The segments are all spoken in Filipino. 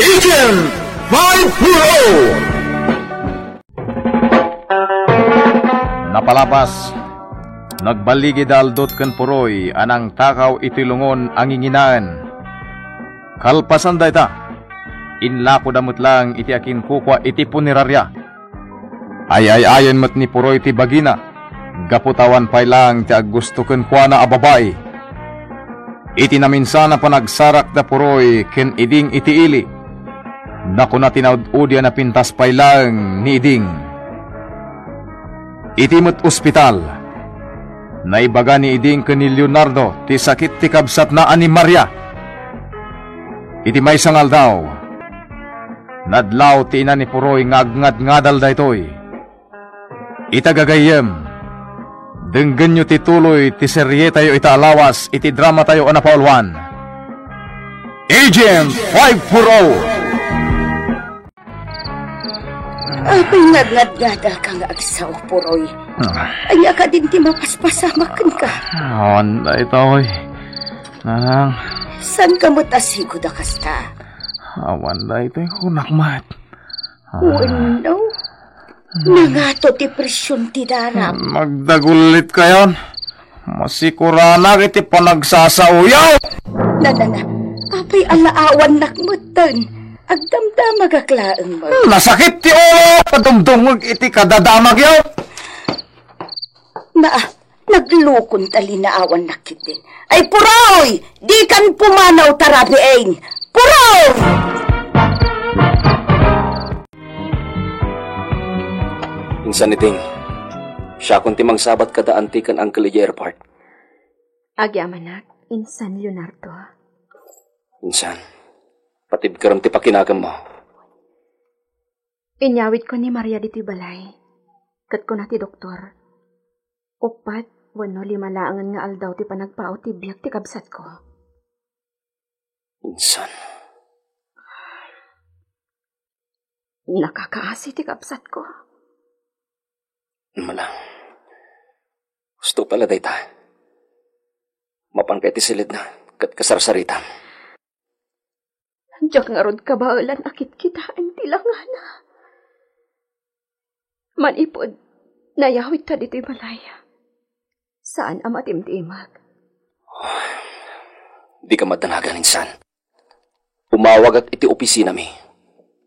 Agent 5 Napalabas, nagbaligi daldot ken puroy, anang takaw itilungon ang inginaan. Kalpasan da ita, inlako damot lang iti akin kukwa iti punerarya. Ay-ayon mat ni puroy ti bagina, gaputawan pay lang ti aggusto ken kwa na ababay. Iti naminsana pa nagsarak da puroy ken iding iti ili. Naku na tinawd-udya na pintas pay lang ni iding. Iti met ospital, naibaga ni iding ken ni Leonardo ti sakit ti kabsat na ani Maria. Iti may sangal daw, nadlaw ti ina ni puroy ngagngad-ngadal daytoy. Itagagayem, denggen nyo ti tuloy ti serye tayo ita alawas iti drama tayo anapaulwan. Agent 540. Apay ngad-ngad-ngadal ka nga agsaw, puroy. Anya ka din ti mapaspasamakan ka. Wanda itoy. Nanang. San ka mo tasigo da kasta? Wanda itoy kunakmat. Wano? Nangato ti presyon ti daram. Magdagulit kayon. Masikuranak iti panagsasauyaw. Nadana, apay alaawan nakmutan. Agdamdamag aklaang mo. Nasakit ti ulo. Padumdungog iti kadadamag yaw. Naglukon tali na awan nakit din. Ay puroy! Di kan pumanaw tarabiain. Puroy! Insan iting, siya kung timang sabat kada antikan ang Kaligi Airport. Agyamanak, Insan Leonardo. Insan, patib karam ti pakinagam mo. Inyawit ko ni Maria dito balay. Kat ko na ti doktor. Upat, 5 laangan nga aldaw ti panagpao ti biyak ti kabsat ko. Insan. Nakakaasi ti kabsat ko. Malang. Gusto pala day ta. Mapangkay ti silid na, kat kasarsarita. Diyak nga rod kabaulan akit kita ang tilangana. Manipod, nayawit ta dito'y balaya. Saan ang matimtimag? Di ka madanagan, Insan. Umawag at iti opisina mi.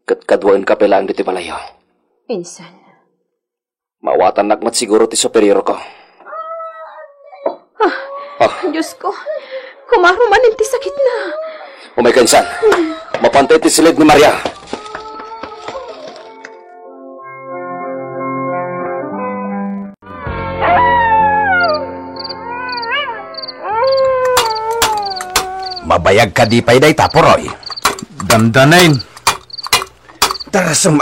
Kat kadwain ka pelaan dito'y balaya. Insan. Mawatan nakmat siguro ti superior ko. Diyos ko, kumarumanin ti sakit na. Umay ka, Insan. Mapantay ti silid ni Maria. Mabayag ka di pa'y day taporoy. Damdanain. Tarasum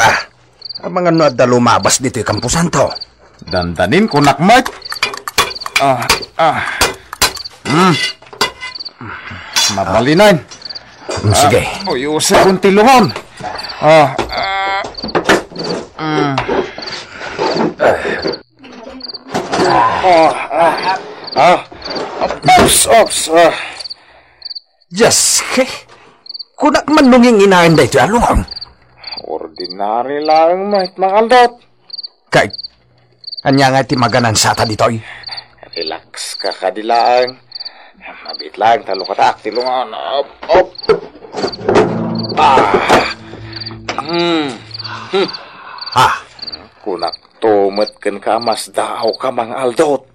ang mga nood na lumabas dito yung kampusan to. Dandanin kunakmat. Mabalinain. Sige. Uyusin kong tilungon. Ops. Diyos, kunak man nunging inahin da ito alungang. Ordinary lang, mate, makaldot. Kahit, anya nga ti maganan sa ta dito'y. Relax ka kadilaang. Mabit lang, talo ka taak, tilungan. Op. Kunak tumet ken kamas daw ka mga aldot.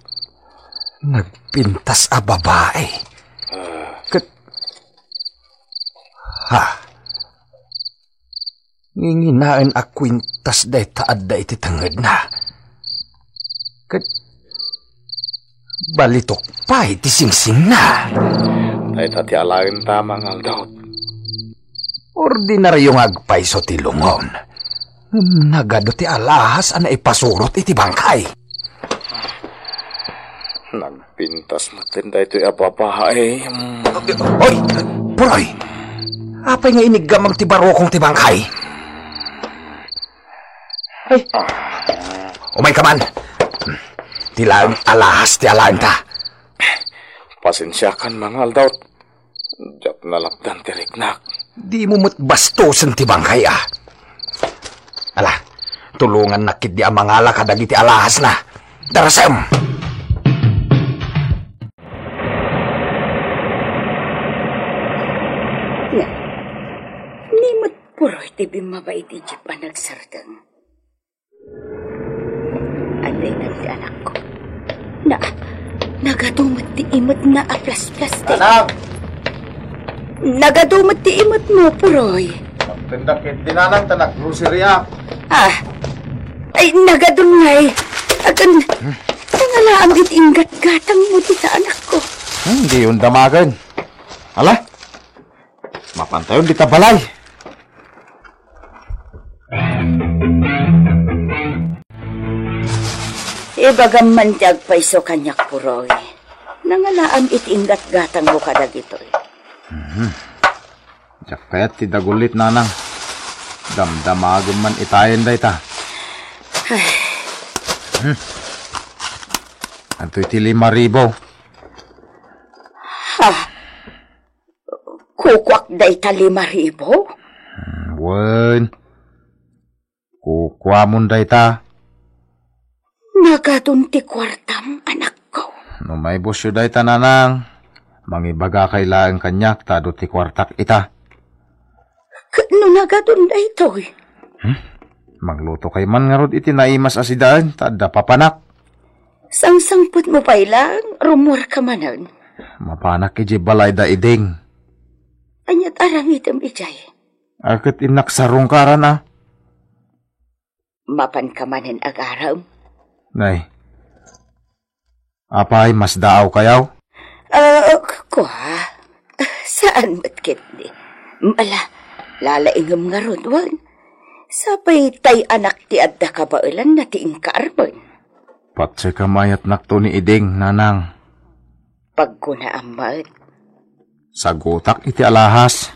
Nagpintas a babae. Nginginaan a kwintas day taad da iti tangad na. Balitok pa iti singsing na. Tay tati alain tamang aldot. Ordinaryong agpaiso ti lungon. Nagado ti alahas ana ipasurot iti bangkay. Nagpintas matenda ito'y apapahay. Oy! Puroy! Apay nga inigamang ti barokong ti bangkay. Ay! Umay ka man! Tilang alahas ti alain ta. Pasensyakan mga aldot. Jak nalapdan ti riknak. Di mo mo't bastusan ti bangkay Ala, tulungan nakit di amangala kadagiti alahas na. Darasem! Nimot puroy ti bimabay di di pa nagsardang. Anday na ti anak ko. Nagadumot ti imot na aplas-plas ti. Anak! Nagadumot ti imot mo, puroy. Magtindakit dinanang tanak groceria. Ay, nagadungay. Agan, nangalaam ingat gatang mo ti sa anak ko. Hindi yun damagan. Ala, mapantayon di tabalay. Ibagam man ti agpaiso kanyak, puroy. Nangalaam ingat gatang mo kada gitoy. Jak kayat ti dagulit nanang. Damdamagan man itayan da ita. Anto'y ti 5,000. Kukwak day ta 5,000? Wen. Kukwa mun da ita. Nagadun ti kwartam, anak ko. No may busyo da ita nanang. Mangibaga kailangan kanyak tado ti kwartak ita. No nagadun day to'y. Magluto kay man nga rod iti naimas asidaan, tada papanak. Sangsangput mo pa ilang, rumor ka manan. Mapanak iji balay da iding. Anyat arangitam ijay. Akit inak sarong karan Mapan ka manan agaram. Nay, apay mas daaw kayaw? Kuha, saan ba't ni? Lalaingam nga rodwan. Sapay tay anak ti adda kabailan na ti inkaarban. Patsay kamayat nakto ni iding, nanang. Pagkuna amat. Sagutak iti alahas.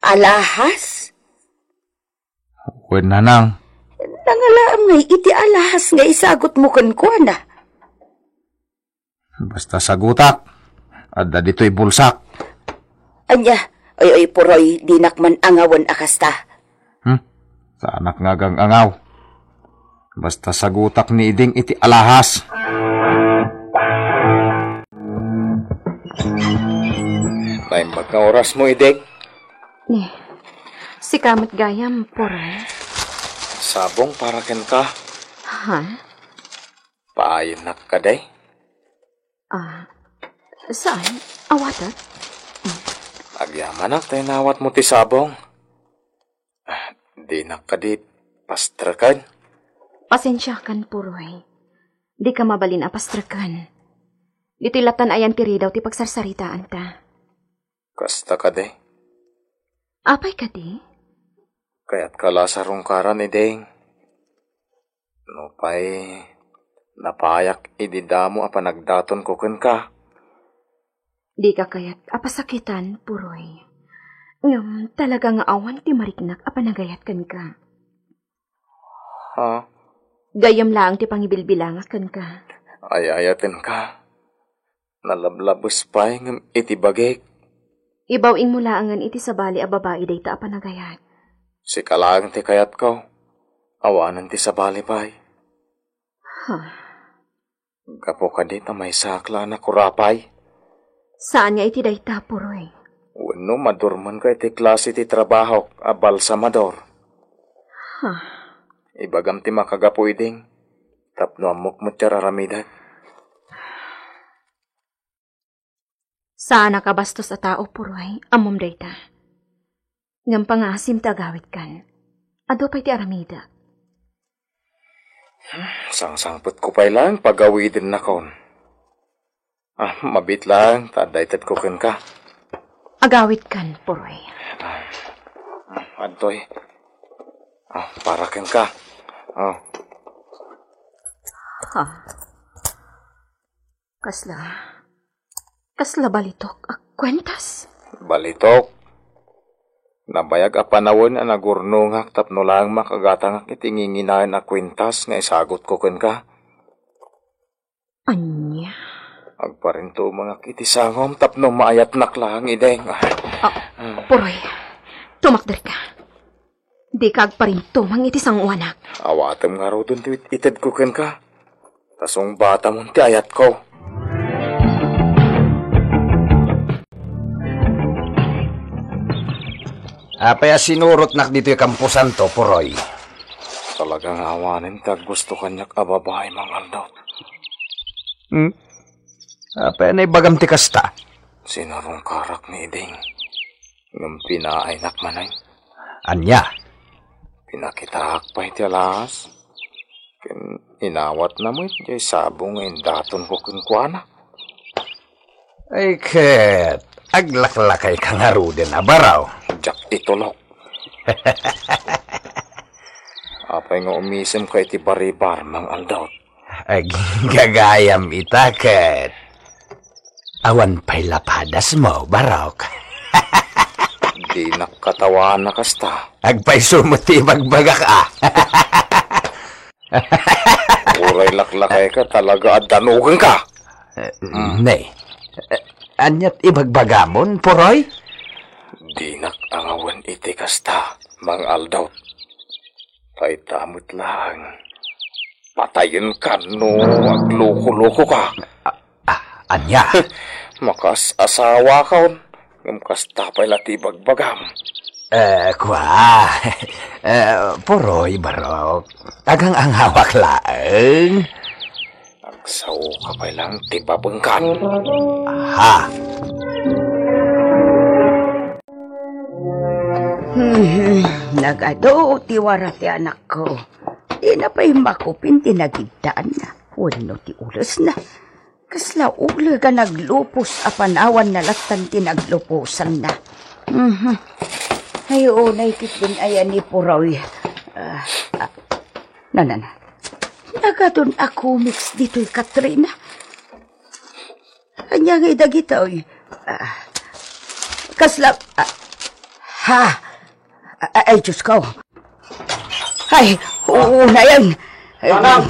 Alahas? Wen nanang. Nangalaam ngay iti alahas nga isagot mo kan na. Basta sagutak. Adda dito'y bulsak. Anya, ay puroy, dinakman angawan akasta. Sa anak nga gang angaw. Basta sagutak ni iding iti alahas. Naimbag nga oras mo, iding. Si kamat gayam, puroy. Sabong para ken ka. Ha? Paayanak ka day. Saan? Awatat? Agyaman tayo nawat mo ti sabong. Di nakadit pastrakan. Pasensya kan, puroy. Di ka mabalin apastrakan. Dito'y latan ayan tiri daw ti pagsarsaritaan ta. Kasta ka day. Apay ka di? Kaya't kalasarong karan iding. No pa'y napayak ididamo a panagdaton ko ken ka. Di ka kayat apasakitan, puroy. Ngam talaga nga awan ti mariknak apanagayat kan ka. Ha? Gayam lang ti pangibilbilangat kan ka. Ayayaten ka. Nalablabos pa'y ngam iti bagay. Ibawing mulaangan iti sabali a babae day ta apanagayat. Si kalang ti kayat ko. Awanan ti sabali pa'y. Gapo ka di ta may sakla na kurapay. Saan nga iti day ta, puroy? Wano madurman ka iti klase ti trabaho a balsamador. Ibagam ti makagapo iding. Tapno amok mo ti raramidan. Saan nakabastos a tao, puroy? Amom day ta. Ngam pangasim tagawit kan. Ado pa'y ti aramida. Sangsangput ko pa'y lang pagawidin na kon. Mabit lang, tadaytad ko ken ka. Agawit kan, puroy. Adtoy. Para ken ka. Kasla balitok kwentas? Balitok. Nabayag a panawon a nagurnungak tapno lang makagatangak itinginginayan a kwintas nga isagot ko ken ka. Anya? Agparinto mga kitisangom tapno maayat naklang ideng. Puroy, tumakder ka. Di ka agparinto mangitis ang uwanak. Awatem nga ro dun ited ko ken ka. Tasong bata mo ti ayat ko. Apaya sinurot nak dito yung kampusan to, Puroy. Talagang awanin tag gusto kanyak ababay mga Aldaw. Apaya na ibagam ti kasta. Sinarong karak ni ideng. Ngam pinaay nakmanay. Anya? Pinakitaak pa iti alas. Ken inawat na mo iti sabong ngayon daton ko kuana. Ay, ket. Aglaklakay ka nga ruden na baraw. Jak itulok. Apay nga umisim ka iti baribar mang Aldaw. Ay, gagayam itaket. Awan pa'y lapadas mo, baraw. Di nakatawaan na kasta. Agpa'y sumuti magbagak Uray laklakay ka talaga at danugan ka. Nay, anyat ibagbagamon, Puroy? Di nakangawan iti kasta, mang Aldaw. Kay tamot lang. Patayin ka no, agloko-loko ka. Anya? Makas asawa ka on. Ngam kasta pa'y latibagbagam. Puroy, barok. Agang ang hawak laeng. Agsaw ka pa'y lang tibabengkan. Ha? Nagado tiwara ti anak ko. Di na pa'y makupin tinagigdaan na. Wano ti ulas na. Kasla uli ka naglupos apanawan na latan tinagluposan na. Ayo, naikit din ayan ni Puroy. Nagadon ako mix dito'y Katrina. Kanyang idagitaw. Kasla... Ay, Diyos ko. Ay, una yan. Manang,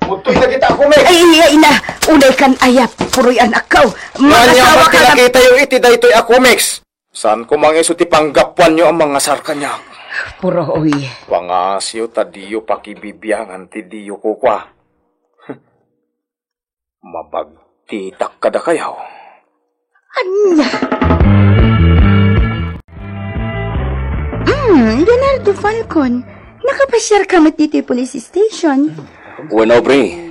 mutoy na kita ako, may. Ay, na. Unay kan ayap, Puroy anak ko. Makasawa ka na. Kita yung iti daytoy ako, Mix. Saan ko mangiso ti panggapuan nyo ang mga sarka niya? Puroy. Pangasyo tadiyo pakibibiyangan ti diyo ko kwa. Mabagtitak ka da kayaw. Anya? Leonardo Falcon, nakapasyar ka matiti police station. Bueno, pre.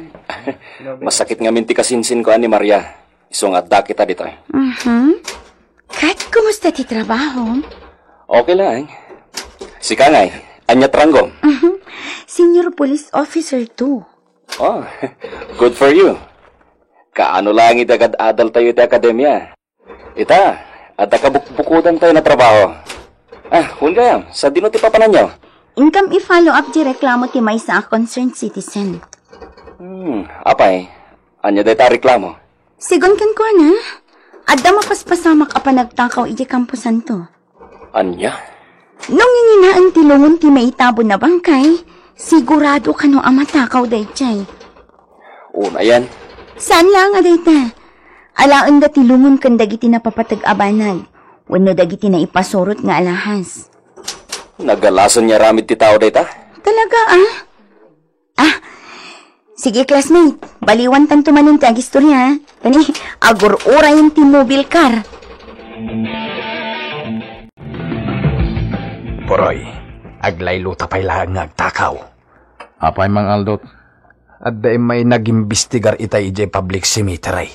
Masakit nga minti kasinsin ko ani Maria. Isungat da kita dito. Kat, kumusta ti trabaho? Okay lang. Si Kangay, anya tranggom. Senior police officer too. Oh, good for you. Kaano lang itagad adal tayo iti akademya. Ita, at kabukbukudan tayo na trabaho. Hundayam, sa dino ti papanan nyo? Income i-follow up di reklamo ti may sa concerned citizen. Apay, anya deta reklamo? Sigon kan ko na. Adda mapaspasamak apa nagtakaw iti kampusan to. Anya? Nung inginaan ti lungon ti may itabo na bangkay, sigurado ka no amatakaw daychay. Una yan. Saan lang adayta? Alaan da ti lungon kan dagiti napapatag-abanag. Wano dagiti na ipasurot nga alahas. Nagalason niya ramid ti tao dayta? Talaga sige classmate, baliwan tan tumanin ti agistorya. Kani, agur-ura yung ti mobile car. Puroy, aglaylo tapay lang agtakaw. Apay mang Aldot. At dahil may nag-imbestigar itay ijay public cemetery.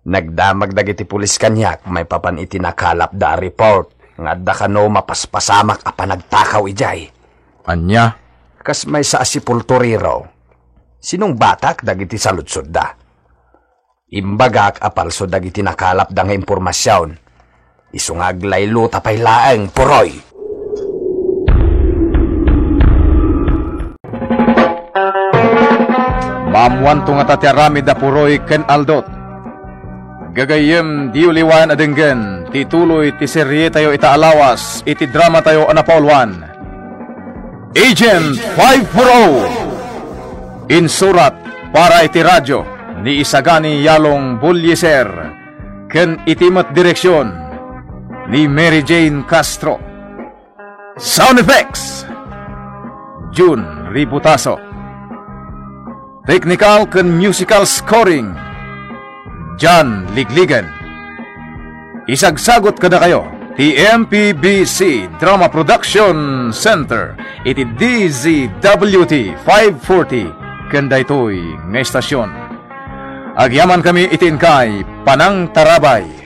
Nagdamag dagiti pulis kanyak, may papan iti nakalap da report. Nga da kano mapaspasamak apa nagtakaw ijay. Anya? Kas may sa asipulturiro. Sinong batak dagiti saludsod da? Imbagak apalso dagiti nakalap da nga impormasyon. Isungag laylo tapay laeng, Puroy. Mamuan to nga tatyarami da Puroy ken Aldot. Gagayem di uliwan adenggen, tituloy ti serye tayo itaalawas, iti drama tayo anapaulwan. Agent 540! Insurat para iti radyo, ni Isagani Yalong Bulyeser ken itimat direksyon ni Mary Jane Castro. Sound effects June Ributaso. Technical ken musical scoring John Ligligan. Isagsagot kada kayo ti MPBC Drama Production Center iti DZWT 540 ken daytoy nga estasyon. Agyaman kami itin kay Panang Tarabay.